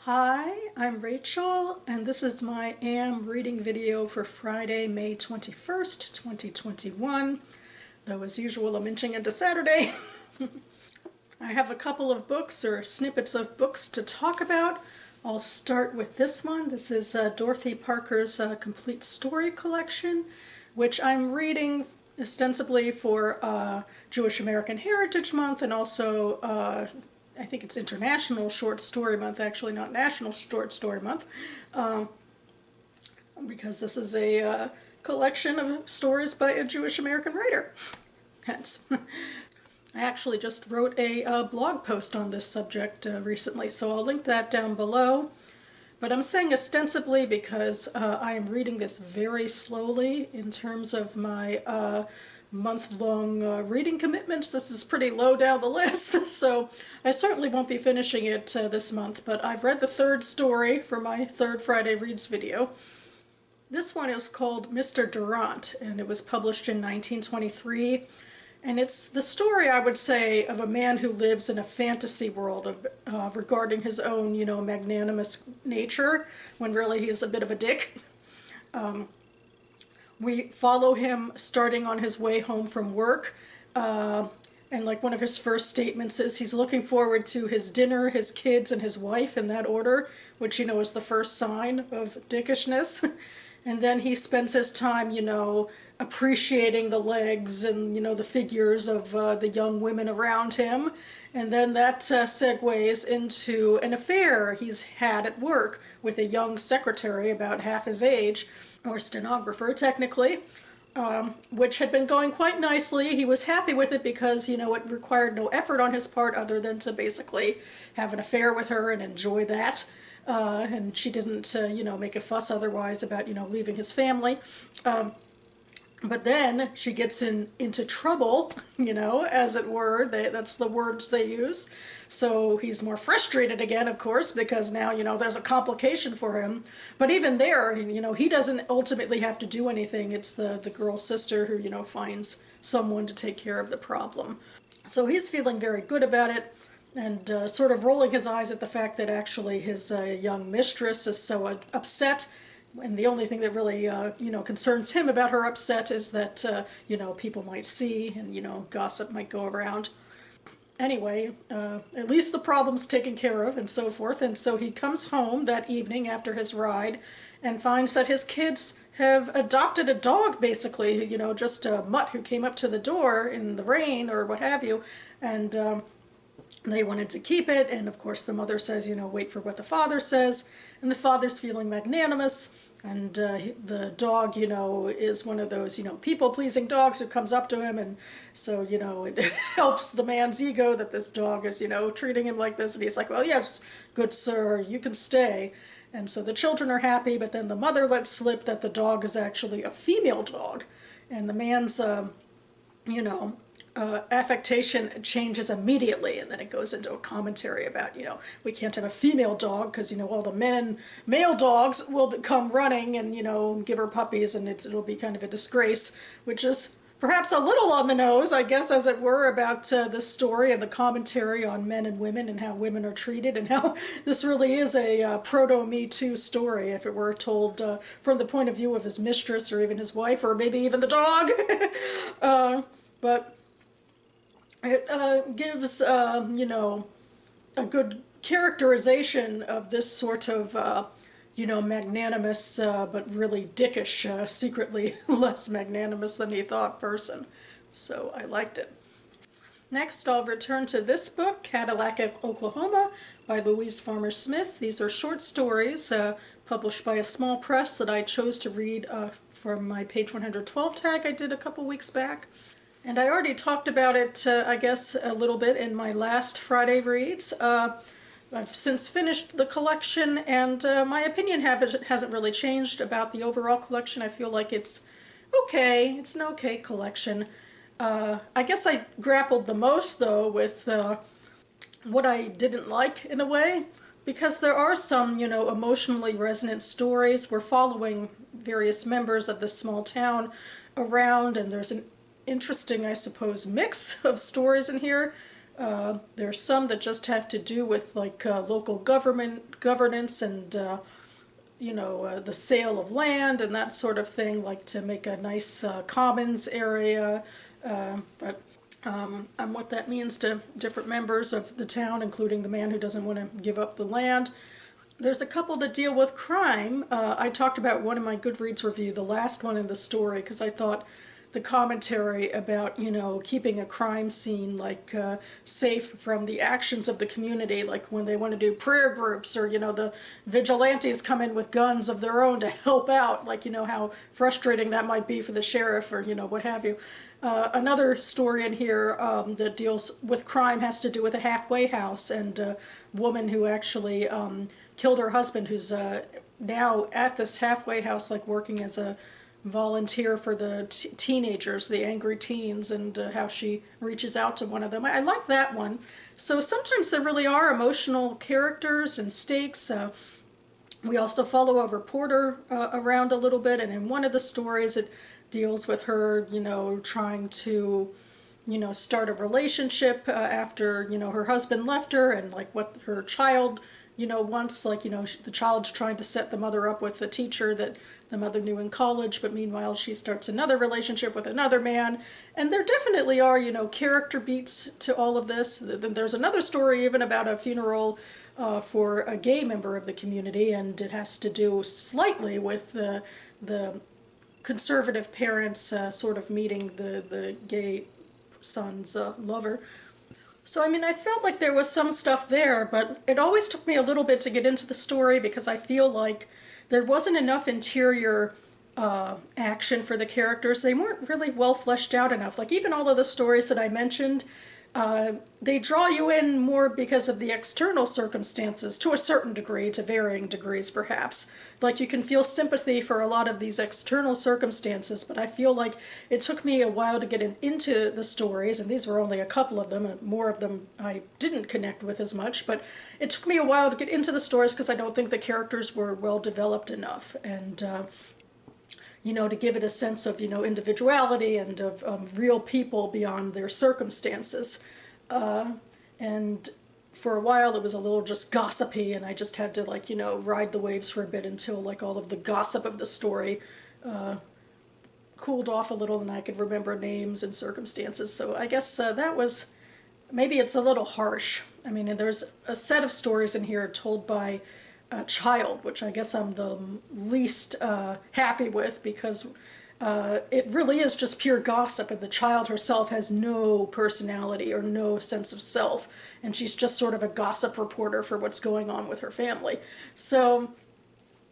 Hi, I'm Rachel, and this is my AM reading video for Friday, May 21st, 2021. Though, as usual, I'm inching into Saturday. I have a couple of books, or snippets of books, to talk about. I'll start with this one. This is Dorothy Parker's Complete Story Collection, which I'm reading ostensibly for Jewish American Heritage Month, and also I think it's International Short Story Month, actually, not National Short Story Month, because this is a collection of stories by a Jewish American writer. Hence, I actually just wrote a blog post on this subject recently, so I'll link that down below. But I'm saying ostensibly because I am reading this very slowly in terms of my month-long reading commitments. This is pretty low down the list, so I certainly won't be finishing it this month, but I've read the third story for my third Friday Reads video. This one is called Mr. Durant, and it was published in 1923. And it's the story, I would say, of a man who lives in a fantasy world of, regarding his own, magnanimous nature, when really he's a bit of a dick. We follow him starting on his way home from work, and like one of his first statements is he's looking forward to his dinner, his kids, and his wife in that order, which, is the first sign of dickishness. And then he spends his time, appreciating the legs and, the figures of the young women around him. And then that segues into an affair he's had at work with a young secretary about half his age, or stenographer technically, which had been going quite nicely. He was happy with it because, it required no effort on his part other than to basically have an affair with her and enjoy that. And she didn't, make a fuss otherwise about, leaving his family. But then she gets into trouble, as it were. That's the words they use. So he's more frustrated again, of course, because now, there's a complication for him. But even there, he doesn't ultimately have to do anything. It's the girl's sister who, finds someone to take care of the problem. So he's feeling very good about it, and sort of rolling his eyes at the fact that actually his young mistress is so upset. And the only thing that really, concerns him about her upset is that, people might see and, gossip might go around. Anyway, at least the problem's taken care of and so forth. And so he comes home that evening after his ride and finds that his kids have adopted a dog, basically, just a mutt who came up to the door in the rain or what have you. And they wanted to keep it, and of course the mother says, wait for what the father says, and the father's feeling magnanimous, and the dog, is one of those, people-pleasing dogs who comes up to him, and so, it helps the man's ego that this dog is, treating him like this, and he's like, well, yes, good sir, you can stay. And so the children are happy, but then the mother lets slip that the dog is actually a female dog, and the man's, affectation changes immediately, and then it goes into a commentary about, we can't have a female dog because, all the male dogs will come running and, give her puppies, and it'll be kind of a disgrace, which is perhaps a little on the nose, I guess, as it were, about this story and the commentary on men and women and how women are treated, and how this really is a proto-Me Too story if it were told from the point of view of his mistress or even his wife or maybe even the dog. But it gives, a good characterization of this sort of, magnanimous but really dickish, secretly less magnanimous than he thought person. So I liked it. Next, I'll return to this book, CADILLAC, Oklahoma, by Louise Farmer Smith. These are short stories published by a small press that I chose to read from my page 112 tag I did a couple weeks back. And I already talked about it, I guess, a little bit in my last Friday Reads. I've since finished the collection, and my opinion hasn't really changed about the overall collection. I feel like it's okay. It's an okay collection. I guess I grappled the most, though, with what I didn't like, in a way, because there are some, emotionally resonant stories. We're following various members of this small town around, and there's an interesting, I suppose, mix of stories in here. There's some that just have to do with like local governance and the sale of land and that sort of thing, like to make a nice commons area, and what that means to different members of the town, including the man who doesn't want to give up the land. There's a couple that deal with crime. I talked about one in my Goodreads review, the last one in the story, because I thought the commentary about, keeping a crime scene like safe from the actions of the community, like when they want to do prayer groups or, the vigilantes come in with guns of their own to help out, like, how frustrating that might be for the sheriff or, what have you. Another story in here that deals with crime has to do with a halfway house and a woman who actually killed her husband, who's now at this halfway house, like working as a volunteer for the teenagers, the angry teens, and how she reaches out to one of them. I like that one. So sometimes there really are emotional characters and stakes. We also follow a reporter around a little bit, and in one of the stories it deals with her, trying to, start a relationship after, her husband left her, and like what her child, wants, like, the child's trying to set the mother up with a teacher that the mother knew in college, but meanwhile she starts another relationship with another man. And there definitely are, character beats to all of this. There's another story even about a funeral for a gay member of the community, and it has to do slightly with the conservative parents sort of meeting the gay son's lover. So, I felt like there was some stuff there, but it always took me a little bit to get into the story because I feel like there wasn't enough interior action for the characters. They weren't really well fleshed out enough. Like, even all of the stories that I mentioned, they draw you in more because of the external circumstances, to a certain degree, to varying degrees perhaps. Like, you can feel sympathy for a lot of these external circumstances, but I feel like it took me a while to get into the stories, and these were only a couple of them, and more of them I didn't connect with as much, but it took me a while to get into the stories because I don't think the characters were well developed enough, and to give it a sense of, individuality and of real people beyond their circumstances. And for a while it was a little just gossipy, and I just had to, like, ride the waves for a bit until, like, all of the gossip of the story cooled off a little and I could remember names and circumstances. So I guess that was, maybe it's a little harsh. There's a set of stories in here told by a child, which I guess I'm the least happy with, because it really is just pure gossip, and the child herself has no personality or no sense of self, and she's just sort of a gossip reporter for what's going on with her family. So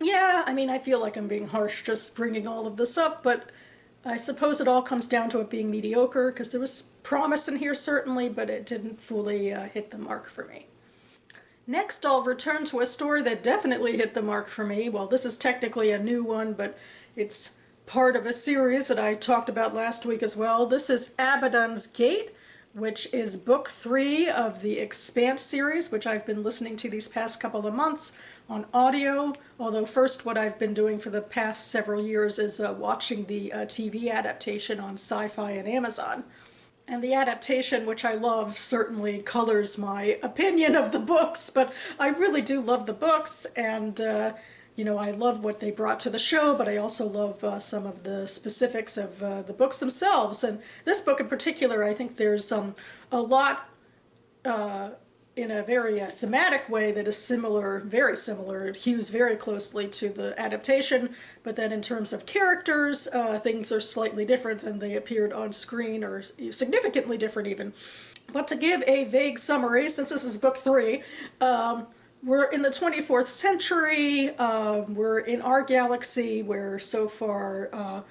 yeah, I feel like I'm being harsh just bringing all of this up, but I suppose it all comes down to it being mediocre, because there was promise in here certainly, but it didn't fully hit the mark for me. Next, I'll return to a story that definitely hit the mark for me. Well, this is technically a new one, but it's part of a series that I talked about last week as well. This is ABADDON'S Gate, which is book 3 of the Expanse series, which I've been listening to these past couple of months on audio. Although first, what I've been doing for the past several years is watching the TV adaptation on Sci-Fi and Amazon. And the adaptation, which I love, certainly colors my opinion of the books, but I really do love the books, and I love what they brought to the show, but I also love some of the specifics of the books themselves. And this book in particular, I think there's a lot in a very thematic way that is similar, very similar. It hews very closely to the adaptation, but then in terms of characters, things are slightly different than they appeared on screen, or significantly different even. But to give a vague summary, since this is book 3, we're in the 24th century, we're in our galaxy where so far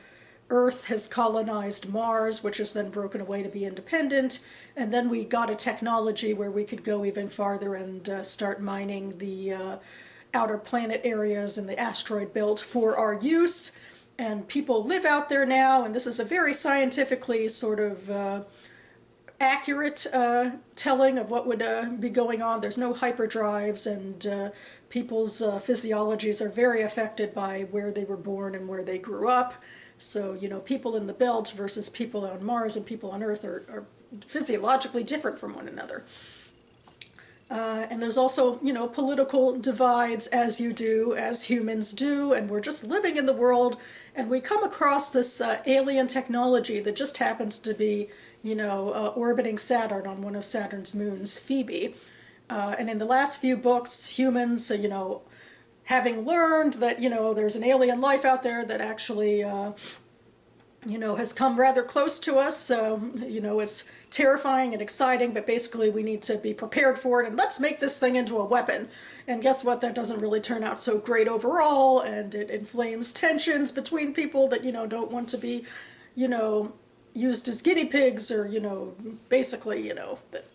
Earth has colonized Mars, which is then broken away to be independent, and then we got a technology where we could go even farther and start mining the outer planet areas and the asteroid belt for our use, and people live out there now, and this is a very scientifically sort of accurate telling of what would be going on. There's no hyperdrives, and people's physiologies are very affected by where they were born and where they grew up. So, people in the belt versus people on Mars and people on Earth are physiologically different from one another. And there's also, you know, political divides, as you do, as humans do, and we're just living in the world, and we come across this alien technology that just happens to be, you know, orbiting Saturn on one of Saturn's moons, Phoebe. And in the last few books, humans, you know, having learned that, you know, there's an alien life out there that actually, you know, has come rather close to us, so, you know, it's terrifying and exciting, but basically we need to be prepared for it, and let's make this thing into a weapon. And guess what? That doesn't really turn out so great overall, and it inflames tensions between people that, you know, don't want to be, you know, used as guinea pigs, or, you know, basically, you know, that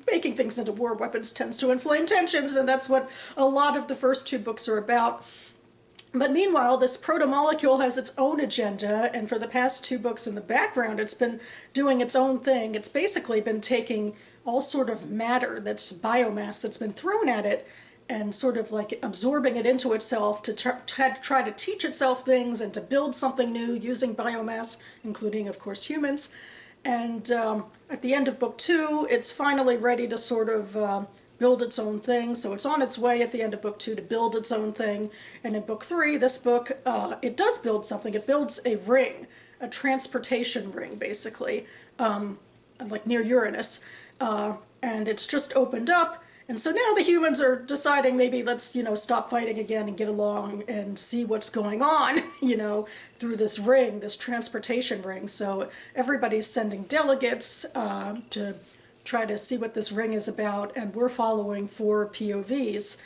making things into war weapons tends to inflame tensions, and that's what a lot of the first two books are about. But meanwhile, this proto-molecule has its own agenda, and for the past two books in the background, it's been doing its own thing. It's basically been taking all sort of matter, that's biomass, that's been thrown at it, and sort of like absorbing it into itself to try to teach itself things and to build something new using biomass, including, of course, humans. And at the end of book two, it's finally ready to sort of build its own thing. So it's on its way at the end of book two to build its own thing. And in book three, this book, it does build something. It builds a ring, a transportation ring, basically, like near Uranus. And it's just opened up. And so now the humans are deciding maybe let's, you know, stop fighting again and get along and see what's going on, you know, through this ring, this transportation ring. So everybody's sending delegates to try to see what this ring is about, and we're following four POVs.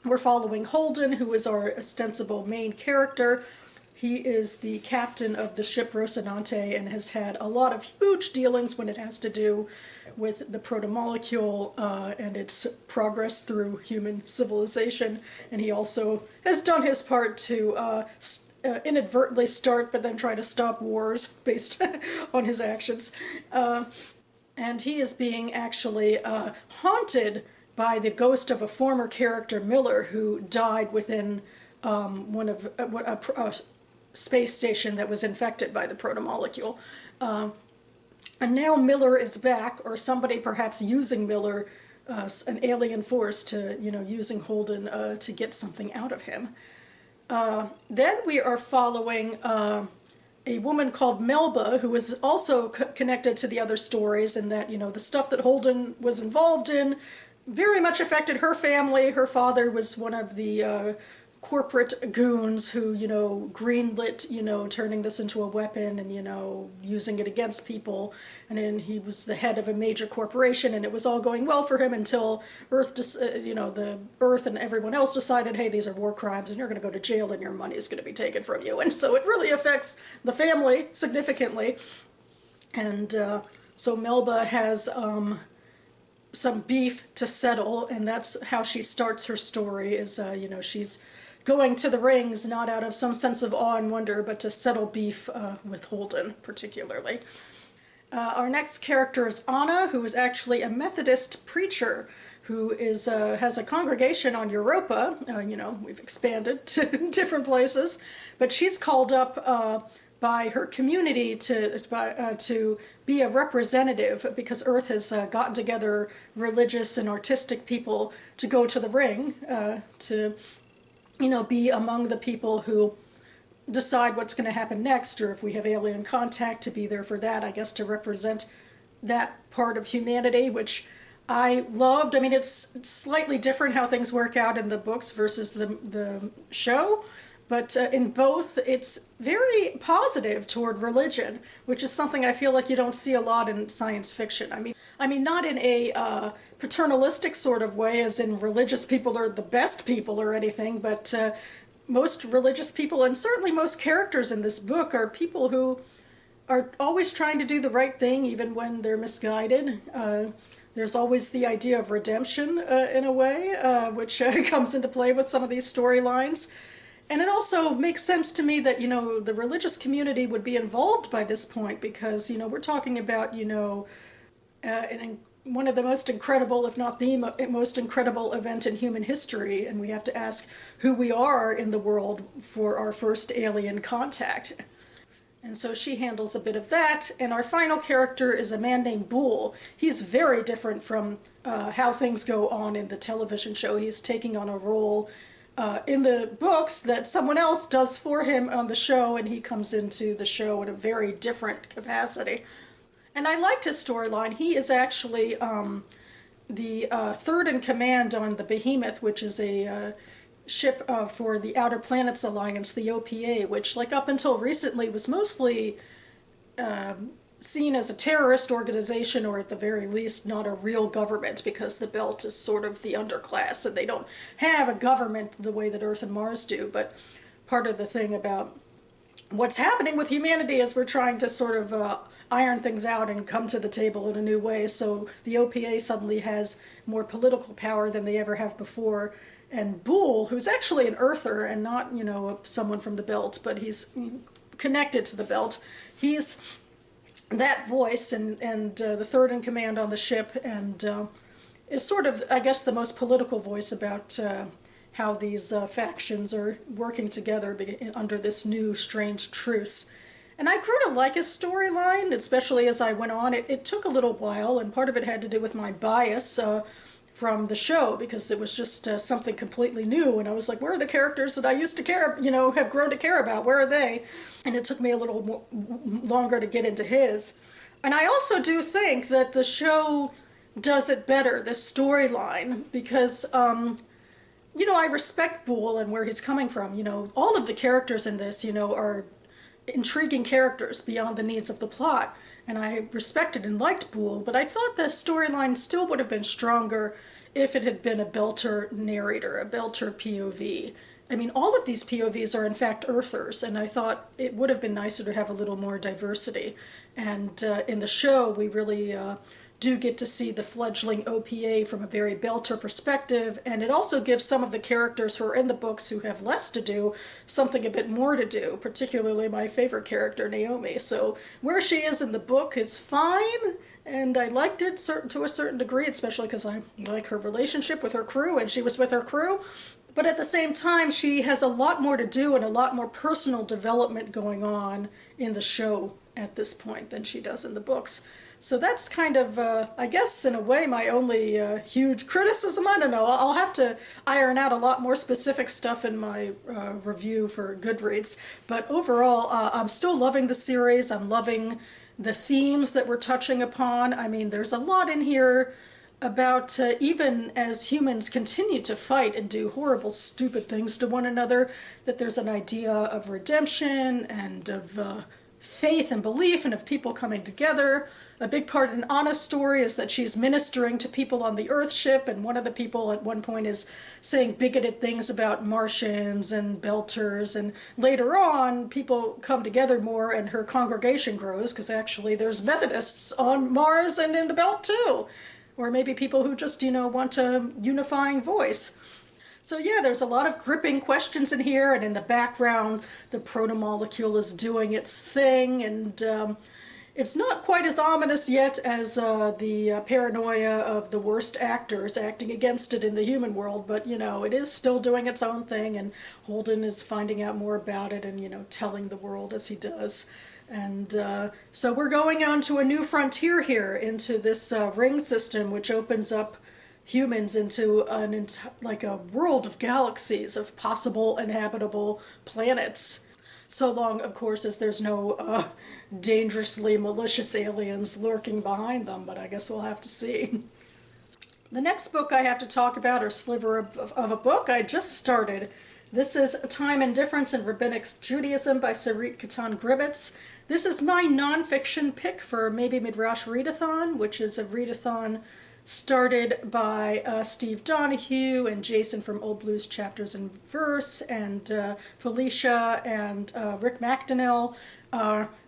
We're following Holden, who is our ostensible main character. He is the captain of the ship Rocinante and has had a lot of huge dealings when it has to do with the proto-molecule and its progress through human civilization. And he also has done his part to inadvertently start but then try to stop wars based on his actions. And he is being actually haunted by the ghost of a former character, Miller, who died within one of a space station that was infected by the proto-molecule. And now Miller is back, or somebody perhaps using Miller, an alien force, to, you know, using Holden to get something out of him. Then we are following a woman called Melba, who is also connected to the other stories, in that, you know, the stuff that Holden was involved in very much affected her family. Her father was one of the corporate goons who, you know, greenlit, you know, turning this into a weapon and, you know, using it against people. And then he was the head of a major corporation, and it was all going well for him until Earth, you know, the Earth and everyone else decided, hey, these are war crimes and you're going to go to jail and your money is going to be taken from you. And so it really affects the family significantly. And so Melba has some beef to settle, and that's how she starts her story, is, you know, she's going to the rings not out of some sense of awe and wonder, but to settle beef with Holden particularly. Our next character is Anna, who is actually a Methodist preacher who is has a congregation on Europa. You know, we've expanded to different places, but she's called up by her community to be a representative, because Earth has gotten together religious and artistic people to go to the ring to, you know, be among the people who decide what's going to happen next, or if we have alien contact, to be there for that, I guess, to represent that part of humanity, which I loved. I mean, it's slightly different how things work out in the books versus the show, but in both, it's very positive toward religion, which is something I feel like you don't see a lot in science fiction. I mean, not in a paternalistic sort of way, as in religious people are the best people or anything, but most religious people, and certainly most characters in this book, are people who are always trying to do the right thing, even when they're misguided. There's always the idea of redemption in a way, which comes into play with some of these storylines. And it also makes sense to me that, you know, the religious community would be involved by this point, because, you know, we're talking about, you know, one of the most incredible, if not the most incredible event in human history, and we have to ask who we are in the world for our first alien contact. And so she handles a bit of that. And our final character is a man named Boole. He's very different from how things go on in the television show. He's taking on a role in the books that someone else does for him on the show, and he comes into the show in a very different capacity. And I liked his storyline. He is actually the third in command on the Behemoth, which is a ship for the Outer Planets Alliance, the OPA, which, like, up until recently was mostly seen as a terrorist organization, or at the very least not a real government, because the Belt is sort of the underclass and they don't have a government the way that Earth and Mars do. But part of the thing about what's happening with humanity is we're trying to sort of iron things out and come to the table in a new way. So the OPA suddenly has more political power than they ever have before. And Boole, who's actually an Earther and not, you know, someone from the Belt, but he's connected to the Belt, he's that voice and the third in command on the ship, and is sort of, I guess, the most political voice about how these factions are working together under this new strange truce. And I grew to like his storyline, especially as I went on. It took a little while, and part of it had to do with my bias from the show, because it was just something completely new, and I was like, where are the characters that I used to care, you know, have grown to care about? Where are they? And it took me a little longer to get into his. And I also do think that the show does it better, this storyline, because, you know, I respect Boole and where he's coming from. You know, all of the characters in this, you know, are intriguing characters beyond the needs of the plot. And I respected and liked Boole, but I thought the storyline still would have been stronger if it had been a Belter narrator, a Belter POV. I mean, all of these POVs are in fact Earthers, and I thought it would have been nicer to have a little more diversity. And in the show, we really do get to see the fledgling OPA from a very Belter perspective, and it also gives some of the characters who are in the books who have less to do something a bit more to do, particularly my favorite character, Naomi. So where she is in the book is fine, and I liked it to a certain degree, especially because I like her relationship with her crew, and she was with her crew. But at the same time, she has a lot more to do and a lot more personal development going on in the show at this point than she does in the books. So that's kind of, I guess, in a way, my only huge criticism. I don't know. I'll have to iron out a lot more specific stuff in my review for Goodreads. But overall, I'm still loving the series. I'm loving the themes that we're touching upon. I mean, there's a lot in here about even as humans continue to fight and do horrible, stupid things to one another, that there's an idea of redemption and of faith and belief and of people coming together. A big part in Anna's story is that she's ministering to people on the Earth ship, and one of the people at one point is saying bigoted things about Martians and Belters, and later on people come together more and her congregation grows, because actually there's Methodists on Mars and in the Belt too. Or maybe people who just, you know, want a unifying voice. So yeah, there's a lot of gripping questions in here, and in the background the protomolecule is doing its thing, and it's not quite as ominous yet as the paranoia of the worst actors acting against it in the human world, but, you know, it is still doing its own thing, and Holden is finding out more about it and, you know, telling the world as he does. And so we're going on to a new frontier here, into this ring system, which opens up humans into like a world of galaxies of possible inhabitable planets. So long, of course, as there's no dangerously malicious aliens lurking behind them, but I guess we'll have to see. The next book I have to talk about, or sliver of a book, I just started. This is Time and Difference in Rabbinic Judaism by Sarit, Kattan, Gribbetz. This is my nonfiction pick for Maybe Midrash Readathon, which is a readathon started by Steve Donahue and Jason from Old Blues Chapters and Verse, and Felicia and Rick McDonnell.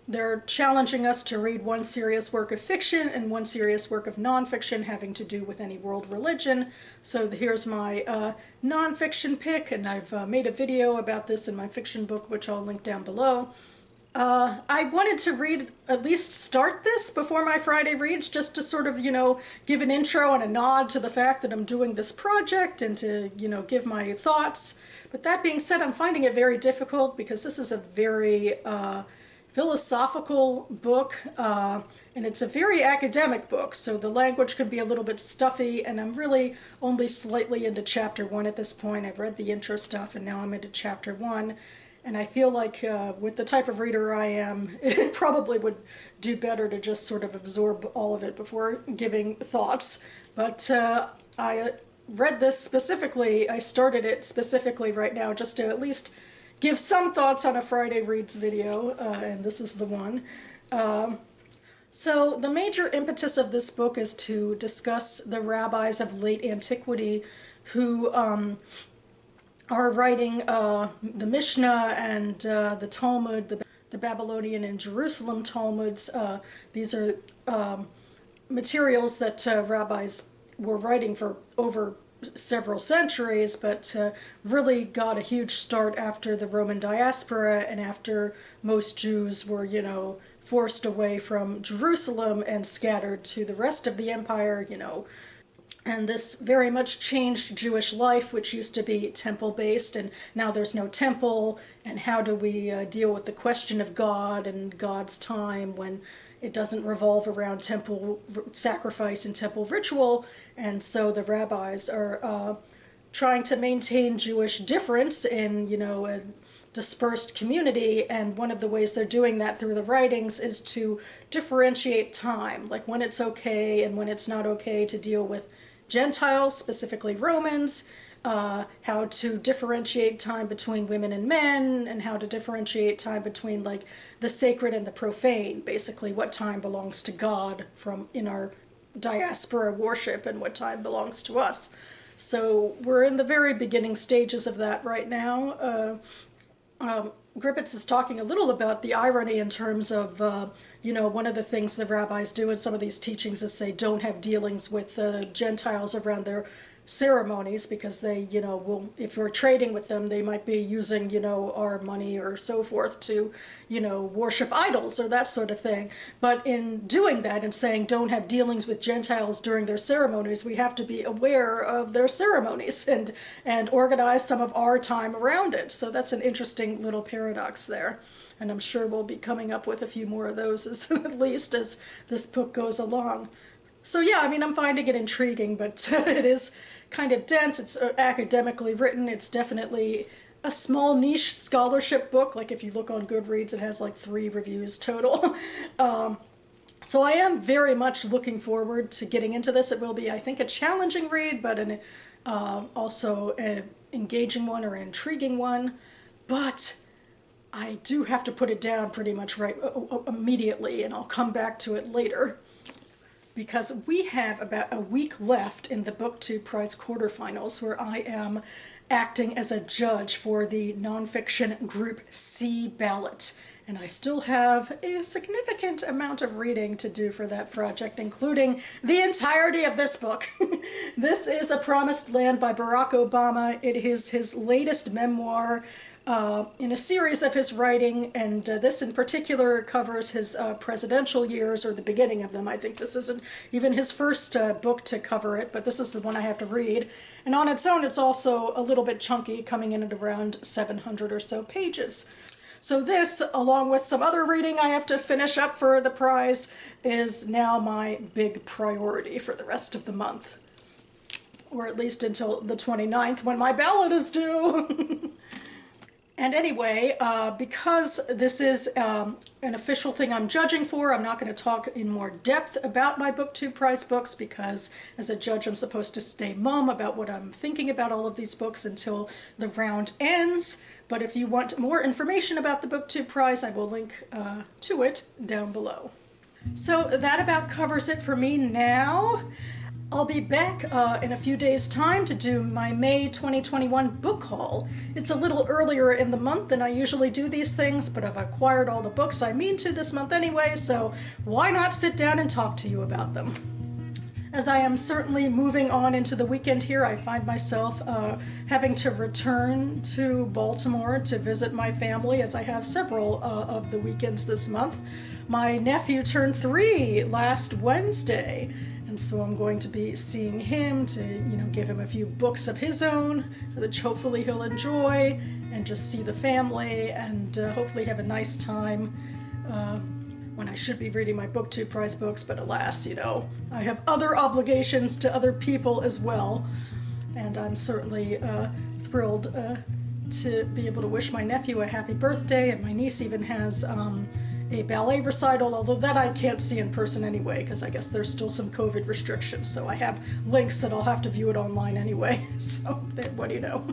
They're challenging us to read one serious work of fiction and one serious work of nonfiction having to do with any world religion. So here's my nonfiction pick, and I've made a video about this in my fiction book, which I'll link down below. I wanted to at least start this before my Friday reads, just to sort of, you know, give an intro and a nod to the fact that I'm doing this project, and to, you know, give my thoughts. But that being said, I'm finding it very difficult, because this is a very philosophical book, and it's a very academic book, so the language can be a little bit stuffy, and I'm really only slightly into chapter 1 at this point. I've read the intro stuff, and now I'm into chapter 1, and I feel like with the type of reader I am, it probably would do better to just sort of absorb all of it before giving thoughts. But I read this specifically, I started it specifically right now just to at least give some thoughts on a Friday Reads video, and this is the one. So the major impetus of this book is to discuss the rabbis of late antiquity who are writing the Mishnah and the Talmud, the Babylonian and Jerusalem Talmuds. These are materials that rabbis were writing for over several centuries, but really got a huge start after the Roman diaspora and after most Jews were, forced away from Jerusalem and scattered to the rest of the empire, And this very much changed Jewish life, which used to be temple-based, and now there's no temple, and how do we deal with the question of God and God's time when it doesn't revolve around temple sacrifice and temple ritual? And so the rabbis are trying to maintain Jewish difference in, a dispersed community, and one of the ways they're doing that through the writings is to differentiate time, like when it's okay and when it's not okay to deal with Gentiles, specifically Romans, how to differentiate time between women and men, and how to differentiate time between like the sacred and the profane, basically what time belongs to God from in our diaspora worship and what time belongs to us. So we're in the very beginning stages of that right now. Gribbetz is talking a little about the irony in terms of, one of the things the rabbis do in some of these teachings is say don't have dealings with Gentiles around their ceremonies because they, will, if we're trading with them, they might be using, our money or so forth to, worship idols or that sort of thing. But in doing that and saying don't have dealings with Gentiles during their ceremonies, we have to be aware of their ceremonies and organize some of our time around it. So that's an interesting little paradox there. And I'm sure we'll be coming up with a few more of those at least as this book goes along. So yeah, I'm finding it intriguing, but it is kind of dense. It's academically written. It's definitely a small niche scholarship book. Like if you look on Goodreads, it has like 3 reviews total. So I am very much looking forward to getting into this. It will be, I think, a challenging read, but also an engaging one or an intriguing one. But I do have to put it down pretty much right immediately, and I'll come back to it later, because we have about a week left in the BookTube Prize quarterfinals, where I am acting as a judge for the nonfiction Group C ballot. And I still have a significant amount of reading to do for that project, including the entirety of this book. This is A Promised Land by Barack Obama. It is his latest memoir in a series of his writing, and this in particular covers his presidential years, or the beginning of them. I think this isn't even his first book to cover it, but this is the one I have to read. And on its own, it's also a little bit chunky, coming in at around 700 or so pages. So this, along with some other reading I have to finish up for the prize, is now my big priority for the rest of the month. Or at least until the 29th, when my ballot is due. And anyway, because this is an official thing I'm judging for, I'm not going to talk in more depth about my BookTube Prize books, because as a judge I'm supposed to stay mum about what I'm thinking about all of these books until the round ends. But if you want more information about the BookTube Prize, I will link to it down below. So that about covers it for me now. I'll be back in a few days' time to do my May 2021 book haul. It's a little earlier in the month than I usually do these things, but I've acquired all the books I mean to this month anyway, so why not sit down and talk to you about them? As I am certainly moving on into the weekend here, I find myself having to return to Baltimore to visit my family, as I have several of the weekends this month. My nephew turned 3 last Wednesday, and so I'm going to be seeing him to, give him a few books of his own, which hopefully he'll enjoy, and just see the family, and hopefully have a nice time when I should be reading my BookTube prize books, but alas, I have other obligations to other people as well. And I'm certainly thrilled to be able to wish my nephew a happy birthday, and my niece even has a ballet recital, although that I can't see in person anyway, because I guess there's still some COVID restrictions, so I have links that I'll have to view it online anyway, so what do you know.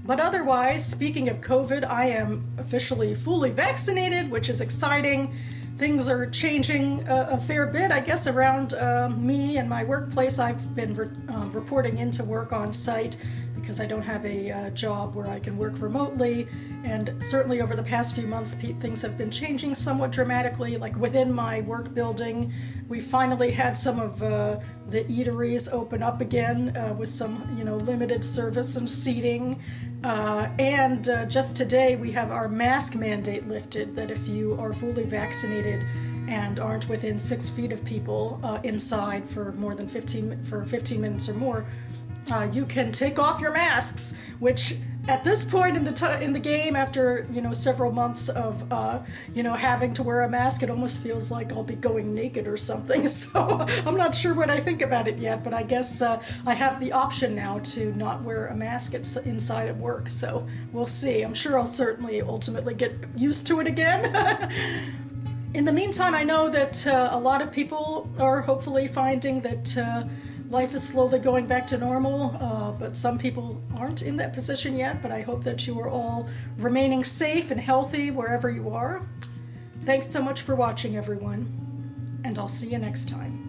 But otherwise, speaking of COVID, I am officially fully vaccinated, which is exciting. Things are changing a fair bit, I guess, around me and my workplace. I've been reporting into work on site because I don't have a job where I can work remotely. And certainly over the past few months, things have been changing somewhat dramatically. Like within my work building, we finally had some of the eateries open up again with some, limited service and seating. And just today, we have our mask mandate lifted, that if you are fully vaccinated and aren't within 6 feet of people inside for more than 15 minutes or more, you can take off your masks, which at this point in the game, after several months of having to wear a mask, it almost feels like I'll be going naked or something. So I'm not sure what I think about it yet, but I guess I have the option now to not wear a mask inside of work. So we'll see. I'm sure I'll certainly ultimately get used to it again. In the meantime, I know that a lot of people are hopefully finding that life is slowly going back to normal, but some people aren't in that position yet, but I hope that you are all remaining safe and healthy wherever you are. Thanks so much for watching, everyone, and I'll see you next time.